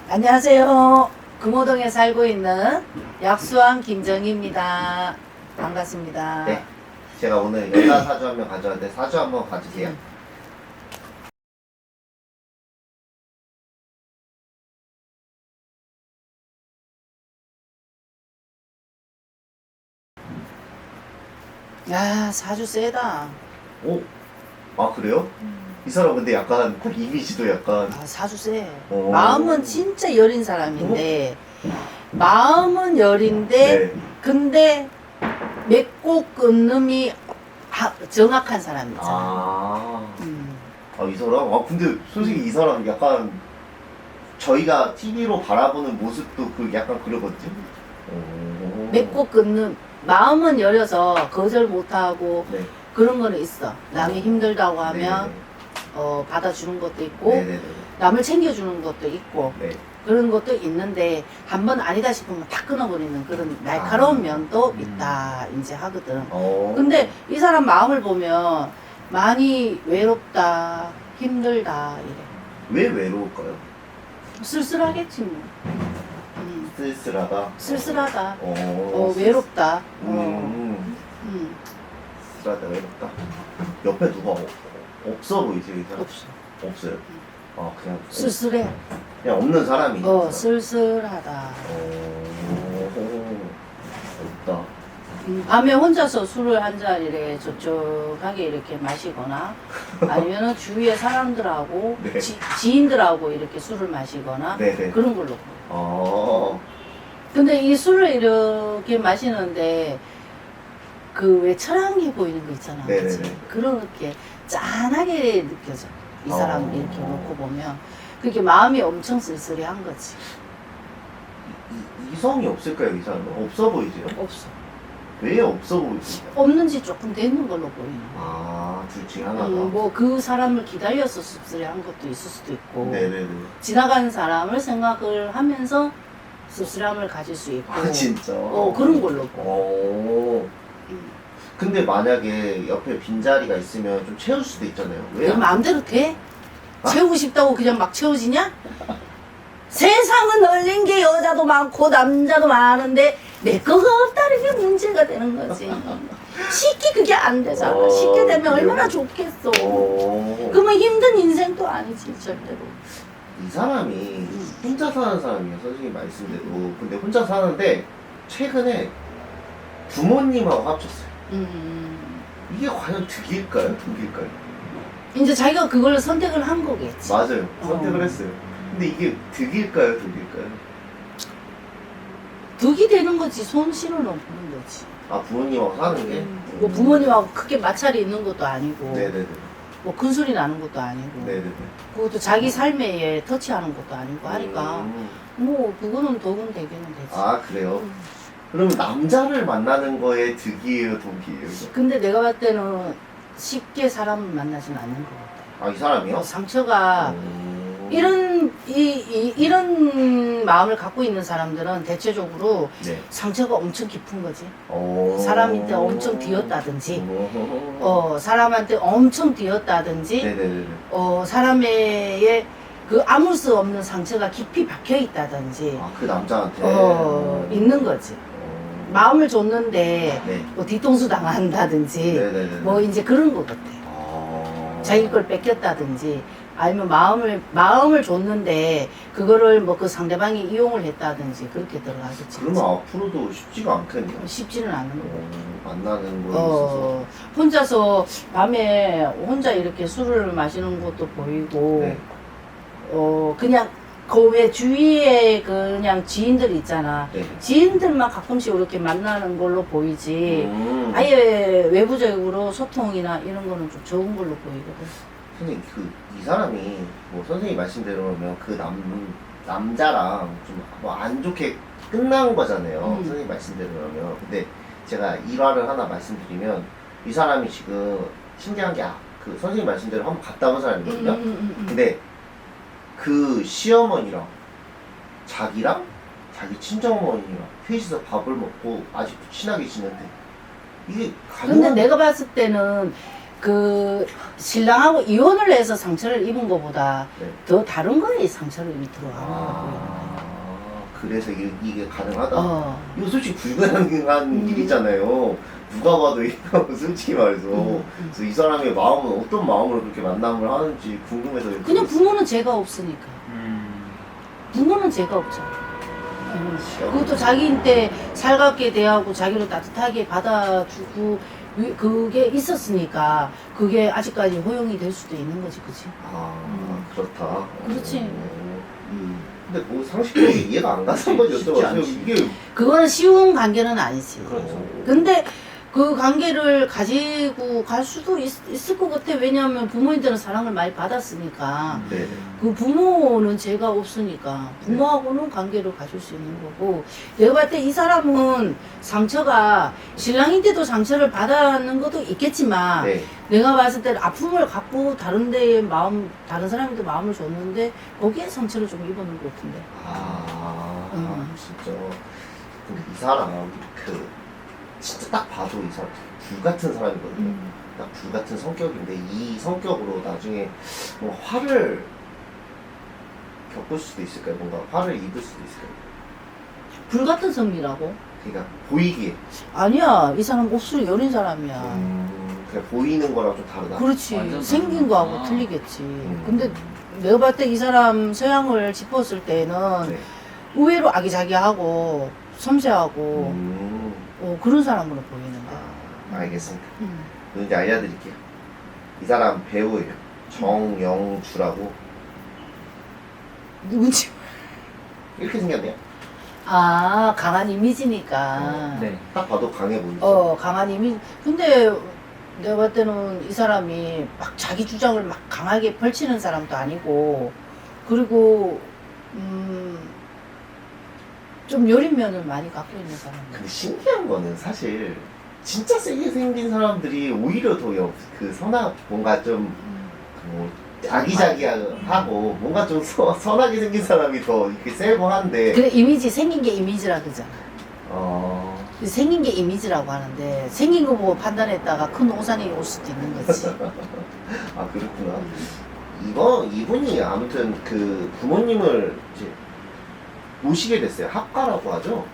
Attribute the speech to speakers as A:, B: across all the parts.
A: 안녕하세요. 금호동에 살고 있는 약수왕 김정희입니다. 반갑습니다.
B: 네, 제가 오늘 여자 사주 한 명 가져왔는데 사주 한번 봐주세요.
A: 야, 사주 세다.
B: 오, 아 그래요? 이 사람 근데 약간 딱 이미지도 약간
A: 아, 사주 세.
B: 오.
A: 마음은 진짜 여린 사람인데, 마음은 여린데,
B: 네.
A: 근데 맺고 끊음이 정확한 사람 있잖아.
B: 아,
A: 음.
B: 이 사람? 아 근데 솔직히 이 사람 약간 저희가 TV로 바라보는 모습도 그 약간 그러거든요. 오.
A: 맺고 끊는, 마음은 여려서 거절 못하고
B: 네.
A: 그런 거는 있어. 남이 힘들다고 하면
B: 네네네.
A: 받아주는 것도 있고,
B: 네네네.
A: 남을 챙겨주는 것도 있고,
B: 네.
A: 그런 것도 있는데 한 번 아니다 싶으면 다 끊어버리는 그런 날카로운 면도 있다 이제 하거든. 근데 이 사람 마음을 보면 많이 외롭다, 힘들다 이래.
B: 왜 외로울까요?
A: 쓸쓸하겠지 뭐.
B: 쓸쓸하다.
A: 쓸쓸하다.
B: 어,
A: 외롭다.
B: 쓸쓸하다, 외롭다. 옆에 누가 없어 보이지, 이 사람?
A: 없어.
B: 없어요. 아, 그냥
A: 쓸쓸해.
B: 그냥 없는 사람이.
A: 쓸쓸하다.
B: 없다.
A: 밤에 혼자서 술을 한 잔 이렇게 촉촉하게 이렇게 마시거나 아니면은 주위에 사람들하고
B: 네.
A: 지인들하고 이렇게 술을 마시거나
B: 네네.
A: 그런 걸로. 근데 이 술을 이렇게 마시는데 그 왜 철학해 보이는 거 있잖아. 그치?
B: 네네네.
A: 그렇게 짠하게 느껴져. 이 사람 이렇게
B: 어.
A: 놓고 보면 그게 마음이 엄청 쓸쓸해한 거지.
B: 이성이 없을까요, 이 사람은? 없어 보이지요?
A: 없어.
B: 왜 없어 보이지?
A: 없는지 조금 되는 걸로 보이는 거야.
B: 아, 둘 중에 하나가.
A: 뭐 그 사람을 기다려서 씁쓸해한 것도 있을 수도 있고
B: 네네네.
A: 지나가는 사람을 생각을 하면서 씁쓸함을 가질 수 있고
B: 아, 진짜?
A: 그런 걸로 보.
B: 근데 만약에 옆에 빈자리가 있으면 좀 채울 수도 있잖아요. 왜?
A: 내 마음대로 돼? 채우고 싶다고 그냥 막 채워지냐? 세상은 널린 게 여자도 많고 남자도 많은데 내 거가 없다는 게 문제가 되는 거지. 쉽게 그게 안 되잖아. 쉽게 되면 얼마나 좋겠어. 그러면 힘든 인생도 아니지 절대로.
B: 이 사람이 혼자 사는 사람이에요, 선생님 말씀대로. 근데 혼자 사는데 최근에 부모님하고 합쳤어요. 이게 과연 득일까요? 득일까요?
A: 이제 자기가 그걸 선택을 한 거겠지.
B: 맞아요. 선택을 했어요. 근데 이게 득일까요? 득일까요?
A: 득이 되는 거지. 손실은 없는 거지.
B: 아, 부모님하고 사는 게?
A: 뭐 부모님하고 크게 마찰이 있는 것도 아니고
B: 네네네.
A: 뭐 큰 소리 나는 것도 아니고
B: 네네네.
A: 그것도 자기 삶에 터치하는 것도 아니고 하니까
B: 음.
A: 뭐 그거는 덕은 되기는 되지.
B: 아, 그래요? 그러면 남자를 만나는 거에 득이에요, 독이에요? 이거?
A: 근데 내가 봤을 때는 쉽게 사람을 만나지는 않는 것 같아.
B: 아, 이 사람이요?
A: 상처가 이런 마음을 갖고 있는 사람들은 대체적으로
B: 네.
A: 상처가 엄청 깊은 거지.
B: 오.
A: 사람한테 엄청 뒤었다든지,
B: 오.
A: 사람한테 엄청 뒤었다든지,
B: 네네네.
A: 사람의 그 아물 수 없는 상처가 깊이 박혀 있다든지,
B: 아, 그 남자한테?
A: 있는 거지. 마음을 줬는데,
B: 네.
A: 뭐 뒤통수 당한다든지,
B: 네네네.
A: 뭐 이제 그런 것 같아. 자기 걸 뺏겼다든지, 아니면 마음을 줬는데, 그거를 뭐 그 상대방이 이용을 했다든지, 그렇게 들어가겠지.
B: 그러면 앞으로도 쉽지가 않겠네요.
A: 쉽지는 않은 거고.
B: 만나는 거에 있어서.
A: 혼자서 밤에 혼자 이렇게 술을 마시는 것도 보이고,
B: 네.
A: 그냥 그 왜 주위에 그냥 지인들 있잖아.
B: 네.
A: 지인들만 가끔씩 이렇게 만나는 걸로 보이지. 아예 외부적으로 소통이나 이런 거는 좀 적은 걸로 보이거든.
B: 선생님, 이 사람이, 뭐, 선생님 말씀대로면 그 남자랑 좀 뭐 안 좋게 끝난 거잖아요. 선생님 말씀대로라면. 근데 제가 일화를 하나 말씀드리면, 이 사람이 지금 신기한 게, 그 선생님 말씀대로 한번 갔다 온 사람이거든요. 근데 그 시어머니랑 자기랑 자기 친정어머니랑 셋이서 밥을 먹고 아직도 친하게 지낸대. 이게
A: 근데 내가 봤을 때는 그 신랑하고 이혼을 해서 상처를 입은 것보다
B: 네.
A: 더 다른 거에 상처를 이미 들어가는 거고요.
B: 그래서 이게 가능하다? 이거 솔직히 불가능한 일이잖아요. 누가 봐도 이거 솔직히 말해서. 그래서 이 사람의 마음은 어떤 마음으로 그렇게 만남을 하는지 궁금해서.
A: 그냥 부모는 죄가 없으니까. 부모는 죄가 없죠. 그것도 자기한테 살갑게 대하고 자기를 따뜻하게 받아주고 그게 있었으니까 그게 아직까지 허용이 될 수도 있는 거지, 그치?
B: 그렇다.
A: 그렇지.
B: 근데 뭐 상식적으로 이해가 안 가는 거죠.
C: 쉽지 않지.
B: 이게
A: 그거는 쉬운 관계는 아니지.
C: 그렇죠.
A: 근데 그 관계를 가지고 갈 수도 있을 것 같아. 왜냐하면 부모님들은 사랑을 많이 받았으니까.
B: 네.
A: 그 부모는 죄가 없으니까 부모하고는 관계를 가질 수 있는 거고, 내가 봤을 때 이 사람은 상처가 신랑인데도 상처를 받았는 것도 있겠지만
B: 네.
A: 내가 봤을 때 아픔을 갖고 다른 데에 마음, 다른 사람한테 마음을 줬는데 거기에 상처를 좀 입었는 것 같은데.
B: 진짜. 근데 이 사람 진짜 딱 봐도 이 사람 불 같은 사람이거든요. 딱 불 같은 성격인데 이 성격으로 나중에 뭐 화를 겪을 수도 있을까요? 뭔가 화를 입을 수도 있을까요?
A: 불같은 성미라고?
B: 그러니까 보이기에.
A: 아니야, 이 사람 옥수를 여린 사람이야.
B: 그냥 보이는 거랑 좀 다르다.
A: 그렇지.
C: 완전
A: 생긴 거하고
C: 다르구나.
A: 틀리겠지. 근데 내가 봤을 때 이 사람 서양을 짚었을 때는
B: 네.
A: 의외로 아기자기하고 섬세하고 그런 사람으로 보이는 거야.
B: 알겠습니다. 누군지 알려드릴게요. 이 사람 배우예요. 정영주라고.
A: 누군지.
B: 이렇게 생겼네요.
A: 아, 강한 이미지니까.
C: 네.
B: 딱 봐도 강해 보이죠.
A: 강한 이미지. 근데 내가 봤을 때는 이 사람이 막 자기 주장을 막 강하게 펼치는 사람도 아니고, 그리고 좀 여린 면을 많이 갖고 있는 사람이에요.
B: 근데 신기한 거는 사실 진짜 세게 생긴 사람들이 오히려 더 뭔가 좀 아기자기하고 뭔가 좀 선하게 생긴 사람이 더 이렇게 세고 한데.
A: 그래, 이미지, 생긴 게 이미지라 그러잖아.
B: 어.
A: 생긴 게 이미지라고 하는데, 생긴 거 보고 판단했다가 큰 오산이 올 수도 있는 거지.
B: 아, 그렇구나. 이분이 아무튼 부모님을 이제 모시게 됐어요. 합가라고 하죠.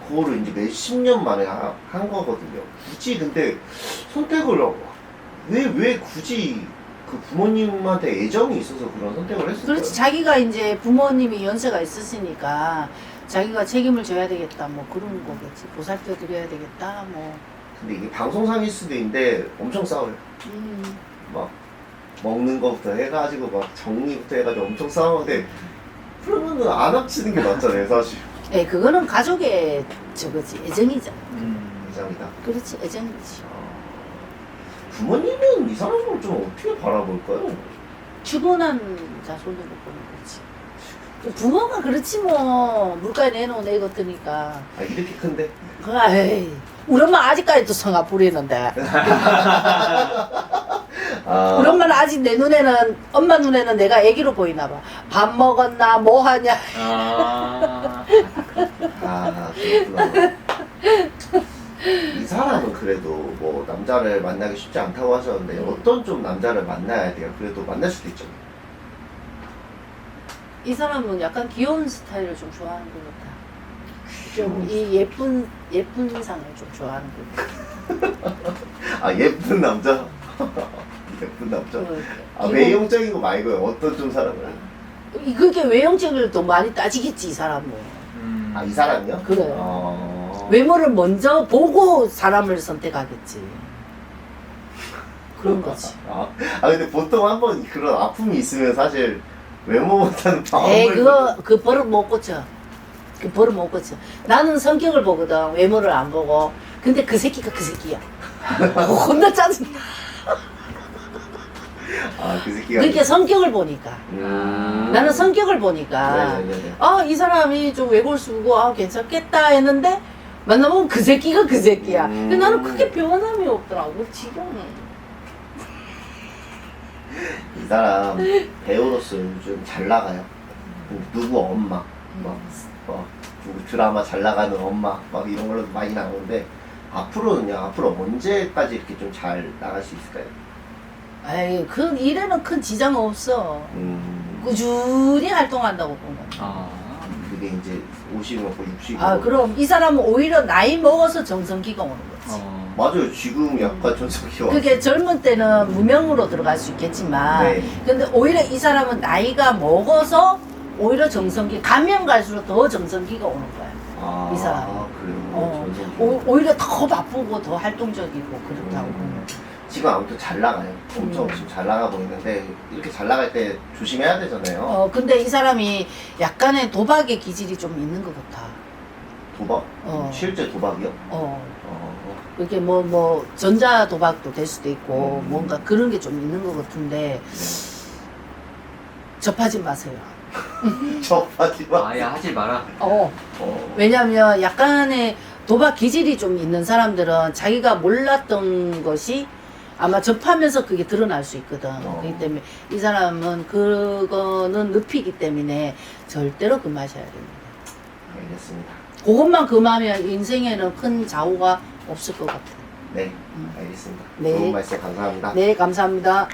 B: 그거를 이제 몇십 년 만에 한 거거든요. 굳이 근데 선택을 왜 굳이 그 부모님한테 애정이 있어서 그런 선택을 했을까요?
A: 그렇지. 자기가 이제 부모님이 연세가 있으시니까 자기가 책임을 져야 되겠다, 뭐 그런 거겠지. 보살펴 드려야 되겠다, 뭐.
B: 근데 이게 방송상일 수도 있는데 엄청 싸워요. 막 먹는 거부터 해가지고 막 정리부터 해가지고 엄청 싸우는데 그러면은 안 합치는 게 맞잖아요, 사실.
A: 그거는 가족의 저거지, 애정이잖아.
B: 이상이다.
A: 그렇지, 애정이지.
B: 부모님은 이 사람을 좀 어떻게 바라볼까요?
A: 주본한 자손으로 보는 거지. 부모가 그렇지 뭐. 물가에 내놓은 애 같으니까.
B: 이렇게 큰데?
A: 에이, 우리 엄마 아직까지도 성악 부리는데. 우리 엄마는 아직 내 눈에는, 엄마 눈에는 내가 애기로 보이나 봐. 밥 먹었나, 뭐 하냐.
B: 그렇구나. 이 사람은 그래도 뭐 남자를 만나기 쉽지 않다고 하셨는데 어떤 좀 남자를 만나야 돼요? 그래도 만날 수도 있죠.
A: 이 사람은 약간 귀여운 스타일을 좀 좋아하는 것 같아. 좀 이 예쁜 상을 좀 좋아하는 것 같아.
B: 예쁜 남자? 예쁜 남자? 외형적인 거 말고요. 어떤 좀 사람을?
A: 그게 외형적을 또 많이 따지겠지, 이 사람은.
B: 이 사람이요?
A: 그래. 외모를 먼저 보고 사람을 선택하겠지. 그런 거지.
B: 근데 보통 한번 그런 아픔이 있으면 사실 외모보다는 마음을.
A: 그 버릇 못 고쳐. 그 버릇 못 고쳐. 나는 성격을 보거든. 외모를 안 보고. 근데 그 새끼가 그 새끼야. 혼나 짜증나.
B: 그 새끼가.
A: 그렇게 성격을 보니까. 나는 성격을 보니까.
B: 네네네.
A: 이 사람이 좀 외골수고, 괜찮겠다 했는데, 만나보면 그 새끼가 그 새끼야. 근데 나는 크게 변함이 없더라고, 지금은.
B: 이 사람 배우로서 요즘 잘 나가요. 누구 엄마, 누구 드라마 잘 나가는 엄마, 막 이런 걸로 많이 나오는데, 앞으로 언제까지 이렇게 좀 잘 나갈 수 있을까요?
A: 에이, 그 일에는 큰 지장 없어. 꾸준히 활동한다고 보면.
B: 그게 이제 50이 먹고 60이
A: 아, 그럼 이 사람은 오히려 나이 먹어서 정성기가 오는 거지.
B: 맞아요. 지금 약간 전성기가
A: 그게 젊은 때는 무명으로 들어갈 수 있겠지만,
B: 네.
A: 근데 오히려 이 사람은 나이가 먹어서 오히려 정성기, 가면 갈수록 더 정성기가 오는 거야. 이 사람이.
B: 그래요. 전성기.
A: 오히려 더 바쁘고 더 활동적이고 그렇다고.
B: 지금 아무튼 잘 나가요. 엄청 지금 잘 나가고 있는데 이렇게 잘 나갈 때 조심해야 되잖아요.
A: 근데 이 사람이 약간의 도박의 기질이 좀 있는 것 같아.
B: 도박?
A: 어.
B: 실제 도박이요?
A: 그게 뭐 전자 도박도 될 수도 있고 뭔가 그런 게 좀 있는 것 같은데 접하지 마세요.
B: 접하지 마.
C: 아예 하지 마라.
A: 왜냐면 약간의 도박 기질이 좀 있는 사람들은 자기가 몰랐던 것이 아마 접하면서 그게 드러날 수 있거든. 그렇기 때문에 이 사람은 그거는 늪이기 때문에 절대로 금하셔야 됩니다.
B: 알겠습니다.
A: 그것만 금하면 인생에는 큰 좌우가 없을 것 같아요.
B: 네, 알겠습니다.
A: 네.
B: 좋은 말씀 감사합니다.
A: 네, 감사합니다.